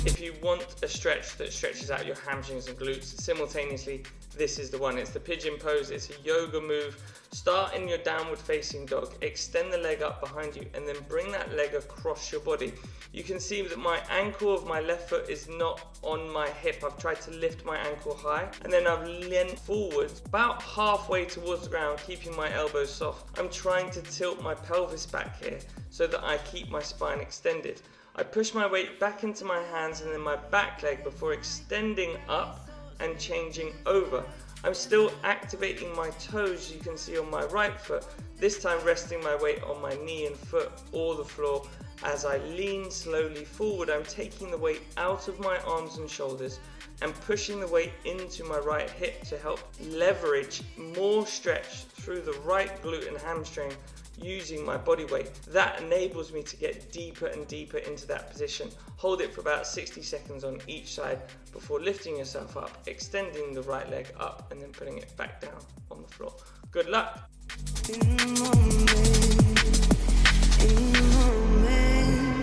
If you want a stretch that stretches out your hamstrings and glutes simultaneously, this is the one. It's the pigeon pose. It's a yoga move. Start in your downward facing dog, extend the leg up behind you, and then bring that leg across your body. You can see that my ankle of my left foot is not on my hip. I've tried to lift my ankle high, and then I've leaned forwards about halfway towards the ground, keeping my elbows soft. I'm trying to tilt my pelvis back here so that I keep my spine extended. I push my weight back into my hands and then my back leg before extending up and changing over. I'm still activating my toes, you can see on my right foot, this time resting my weight on my knee and foot or the floor. As I lean slowly forward, I'm taking the weight out of my arms and shoulders and pushing the weight into my right hip to help leverage more stretch through the right glute and hamstring using my body weight. That enables me to get deeper and deeper into that position. Hold it for about 60 seconds on each side before lifting yourself up, extending the right leg up and then putting it back down on the floor. Good luck.